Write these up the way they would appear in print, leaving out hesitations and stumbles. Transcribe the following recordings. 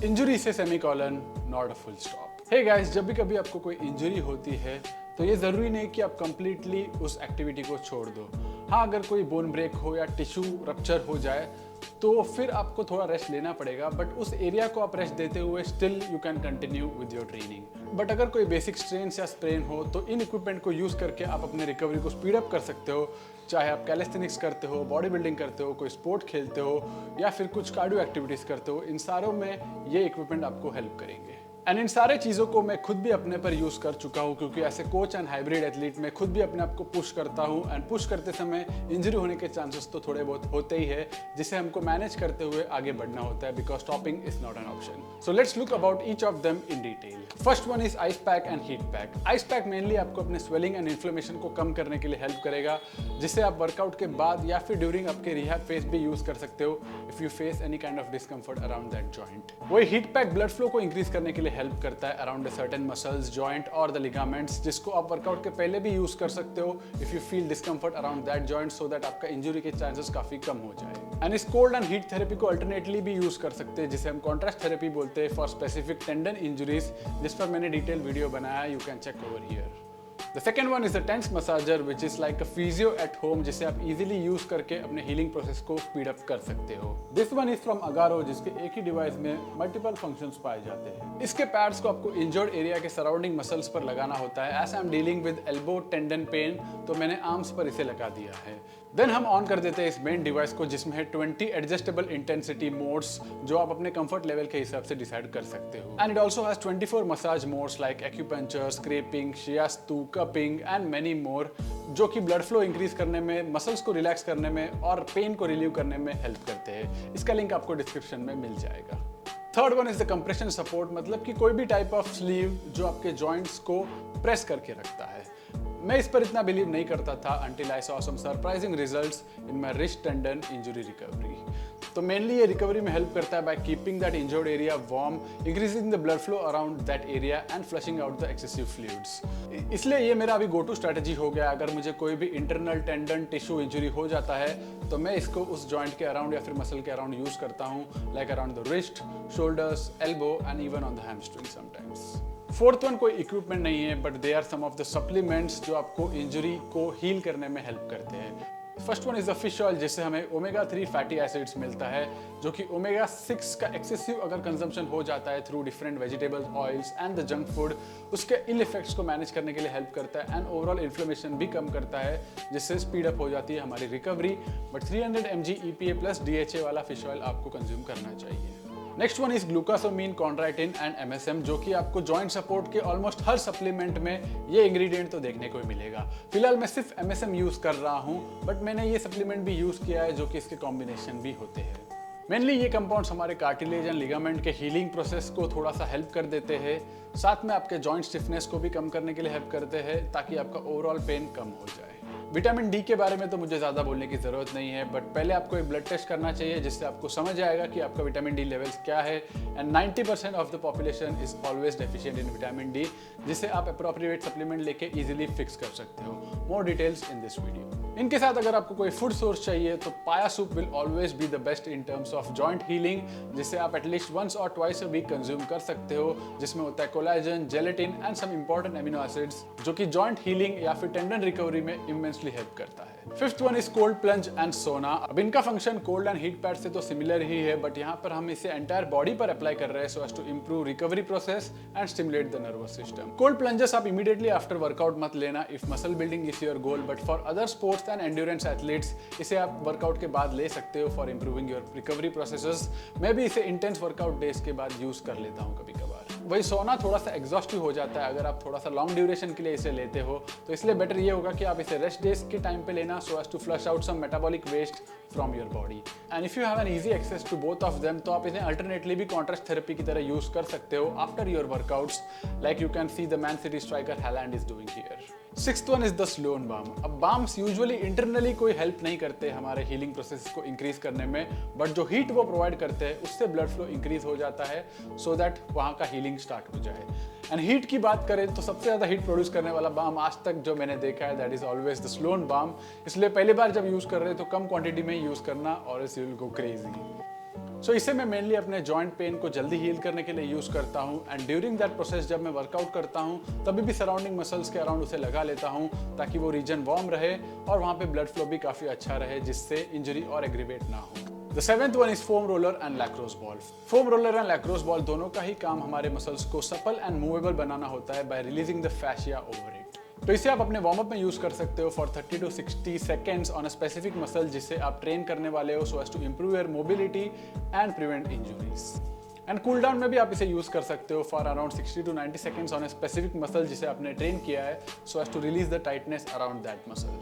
Injury से semicolon not a full stop. Hey guys, जब भी कभी आपको कोई इंजरी होती है तो ये ज़रूरी नहीं कि आप कंप्लीटली उस एक्टिविटी को छोड़ दो। हाँ, अगर कोई बोन ब्रेक हो या टिश्यू रप्चर हो जाए तो फिर आपको थोड़ा रेस्ट लेना पड़ेगा, बट उस एरिया को आप रेस्ट देते हुए still you can continue with your training. But अगर कोई बेसिक स्ट्रेन्स या स्प्रेन हो तो इन इक्विपमेंट को यूज़ करके आप अपने रिकवरी को स्पीड अप कर सकते हो। चाहे आप कैलिस्थेनिक्स करते हो, बॉडी बिल्डिंग करते हो, कोई स्पोर्ट खेलते हो या फिर कुछ कार्डियो एक्टिविटीज़ करते हो, इन सारों में ये इक्विपमेंट आपको हेल्प करेंगे। एंड इन सारे चीज़ों को मैं खुद भी अपने पर यूज़ कर चुका हूँ, क्योंकि ऐसे कोच एंड हाइब्रिड एथलीट मैं खुद भी अपने आप को पुश करता हूँ। एंड पुश करते समय इंजरी होने के चांसेस तो थोड़े बहुत होते ही है, जिसे हमको मैनेज करते हुए आगे बढ़ना होता है, because stopping is not an option. So let's look about each of them in detail. First one is ice pack and heat pack. Ice pack mainly आपको अपने स्वेलिंग एंड इन्फ्लेमेशन को कम करने के लिए हेल्प करेगा, जिसे आप वर्कआउट के बाद या फिर ड्यूरिंग आपके रिहैब फेज भी यूज कर सकते हो if you face any kind of discomfort around that joint. वही हीट पैक ब्लड फ्लो को इंक्रीज करने के लिए हेल्प करता है अराउंड सर्टेन मसल्स, जॉइंट और द लिगामेंट्स, जिसको आप वर्कआउट के पहले भी यूज कर सकते हो if you feel discomfort around that joint, so that आपका इंजरी के चांसेस काफी कम हो जाए। एंड इस कोल्ड एंड हीट थेरेपी को अल्टरनेटली भी यूज कर सकते हैं, जिसे हम कॉन्ट्रास्ट थेरेपी बोलते हैं फॉर स्पेसिफिक टेंडन इंजरीज, जिस पर मैंने डिटेल वीडियो बनाया है, you can check over here. The second one is the TENS massager, which is like a physio at home, जिसे आप easily use करके अपने healing process को speed up कर सकते हो। This one is from Agaro, जिसके एक ही डिवाइस में multiple functions पाए जाते हैं। इसके पैड्स को आपको injured area के surrounding muscles पर लगाना होता है। As I'm dealing with elbow tendon pain, तो मैंने आर्म्स पर इसे लगा दिया है। देन हम ऑन कर देते हैं इस मेन डिवाइस को, जिसमें है 20 एडजस्टेबल इंटेंसिटी मोड्स, जो आप अपने कंफर्ट लेवल के हिसाब से डिसाइड कर सकते हो। And it also has 24 massage modes like acupuncture, scraping, shiatsu, cupping and many more, जो कि ब्लड फ्लो इंक्रीज करने में, मसल्स को रिलैक्स करने में और पेन को रिलीव करने में हेल्प करते हैं। इसका लिंक आपको डिस्क्रिप्शन में मिल जाएगा। Third one is the compression support, मतलब कि कोई भी टाइप ऑफ स्लीव जो आपके जॉइंट्स को प्रेस करके रखता है। मैं इस पर इतना बिलीव नहीं करता था until I saw some surprising results in my wrist tendon injury recovery। तो मेनली ये रिकवरी में हेल्प करता है by keeping that injured area warm, increasing the blood flow around that area and flushing out the excessive fluids। इसलिए ये मेरा अभी go to strategy हो गया। अगर मुझे कोई भी इंटरनल टेंडन टिश्यू इंजरी हो जाता है तो मैं इसको उस जॉइंट के अराउंड या फिर मसल के अराउंड यूज करता हूँ, like around the wrist, shoulders, elbow and even on the hamstring sometimes. Fourth one कोई इक्विपमेंट नहीं है, but they are some of the supplements जो आपको इंजरी को हील करने में हेल्प करते हैं। First one is the fish oil, जिससे हमें ओमेगा 3 फैटी एसिड्स मिलता है, जो कि ओमेगा 6 का एक्सेसिव अगर कंजम्पशन हो जाता है through different vegetables, oils and the junk food, उसके इल इफेक्ट्स को मैनेज करने के लिए हेल्प करता है एंड ओवरऑल इन्फ्लेमेशन भी कम करता है, जिससे स्पीड अप हो जाती है हमारी recovery. But 300 mg EPA plus DHA वाला फिश ऑयल आपको कंज्यूम करना चाहिए। Next one is glucosamine, chondroitin and MSM, जो कि आपको जॉइंट सपोर्ट के ऑलमोस्ट हर सप्लीमेंट में ये इंग्रेडिएंट तो देखने को मिलेगा। फिलहाल मैं सिर्फ MSM यूज कर रहा हूँ, बट मैंने ये सप्लीमेंट भी यूज किया है जो कि इसके कॉम्बिनेशन भी होते हैं। मेनली ये कंपाउंड्स हमारे कार्टिलेज एंड लिगामेंट के हीलिंग प्रोसेस को थोड़ा सा हेल्प कर देते हैं, साथ में आपके जॉइंट स्टिफनेस को भी कम करने के लिए हेल्प करते हैं, ताकि आपका ओवरऑल पेन कम हो जाए। विटामिन डी के बारे में तो मुझे ज़्यादा बोलने की ज़रूरत नहीं है, बट पहले आपको एक ब्लड टेस्ट करना चाहिए, जिससे आपको समझ आएगा कि आपका विटामिन डी लेवल्स क्या है। And 90% of the population is always deficient in vitamin D, जिसे आप अप्रोप्रिएट सप्लीमेंट लेके इजीली फिक्स कर सकते हो। More details in this video. इनके साथ अगर आपको कोई फूड सोर्स चाहिए तो paya soup will always be the best in terms of joint healing, जिसे आप एटलीस्ट वंस और ट्वाइस अ वीक कंज्यूम कर सकते हो, जिसमें होता है collagen, gelatin and some important amino acids, जो कि जॉइंट हीलिंग या फिर टेंडन रिकवरी में इमेंसली हेल्प करता है। Fifth one is cold plunge and sauna. अब इनका function cold and heat pad से तो सिमिलर ही है, बट यहाँ पर हम इसे एंटायर बॉडी पर अप्लाई कर रहे हैं so as to improve recovery process and stimulate the nervous system. Cold plunges आप इमीडिएटली आफ्टर वर्कआउट मत लेना if muscle building is your goal, but for other sports and endurance athletes इसे आप workout के बाद ले सकते हो for improving your recovery processes. मैं भी इसे इंटेंस वर्कआउट डेज के बाद यूज कर लेता हूँ कभी कभार। वही सोना थोड़ा सा एग्जॉस्टिव हो जाता है अगर आप थोड़ा सा लॉन्ग ड्यूरेशन के लिए इसे लेते हो, तो इसलिए बेटर ये होगा कि आप इसे रेस्ट डेज के टाइम पे लेना so as to flush out some metabolic waste from your body. And if you have an easy access to both of them, तो आप इन्हें अल्टरनेटली भी कॉन्ट्रास्ट थेरेपी की तरह यूज कर सकते हो after your workouts, like you can see the man city striker Haaland is doing here. Sixth one is the Sloan balm. अब बाम्स यूजुअली इंटरनली कोई हेल्प नहीं करते हमारे हीलिंग प्रोसेस को इंक्रीज करने में, बट जो हीट वो प्रोवाइड करते हैं उससे ब्लड फ्लो इंक्रीज हो जाता है सो दैट वहाँ का हीलिंग स्टार्ट हो जाए। एंड हीट की बात करें तो सबसे ज़्यादा हीट प्रोड्यूस करने वाला बाम आज तक जो मैंने देखा है that is always the Sloan balm. इसलिए पहली बार जब यूज़ कर रहे हैं तो कम क्वांटिटी में यूज़ करना और इस विल गो क्रेजी। सो इसे मैं मेनली अपने जॉइंट पेन को जल्दी हील करने के लिए यूज करता हूँ एंड ड्यूरिंग दैट प्रोसेस जब मैं वर्कआउट करता हूँ तभी भी सराउंडिंग मसल्स के अराउंड उसे लगा लेता हूँ ताकि वो रीजन वार्म रहे और वहाँ पे ब्लड फ्लो भी काफी अच्छा रहे जिससे इंजरी और एग्रीवेट ना हो। The seventh one is foam roller and lacrosse ball. Foam roller and lacrosse ball दोनों का ही काम हमारे मसल्स को सपल एंड मूवेबल बनाना होता है by releasing the fascia over it. तो इसे आप अपने वार्म अप में यूज कर सकते हो for 30 to 60 seconds on a specific muscle जिसे आप ट्रेन करने वाले हो so as to improve your mobility and prevent injuries. And cool down में भी आप इसे यूज कर सकते हो for around 60 to 90 seconds on a specific muscle जिसे आपने ट्रेन किया है so as to release the tightness around that muscle.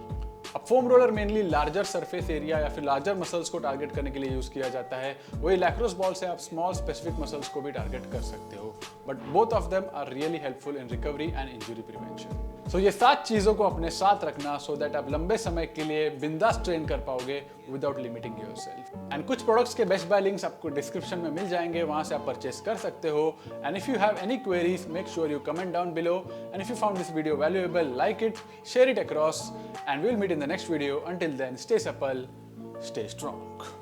अब foam roller mainly larger surface area या फिर लार्जर मसल्स को टारगेट करने के लिए यूज किया जाता है, वही लैक्रोस बॉल से आप स्मॉल स्पेसिफिक मसल्स को भी टारगेट कर सकते हो, but both of them are really helpful in recovery and injury prevention. So ये 7 चीजों को अपने साथ रखना सो दैट आप लंबे समय के लिए बिंदास ट्रेन कर पाओगे विदाउट लिमिटिंग योरसेल्फ। एंड कुछ प्रोडक्ट्स के बेस्ट बाय लिंक्स आपको डिस्क्रिप्शन में मिल जाएंगे, वहां से आप परचेस कर सकते हो। And if you have any queries make sure you comment down below and if you found this video valuable like it, share it across and we will meet in the next video. Until then, stay supple, stay strong.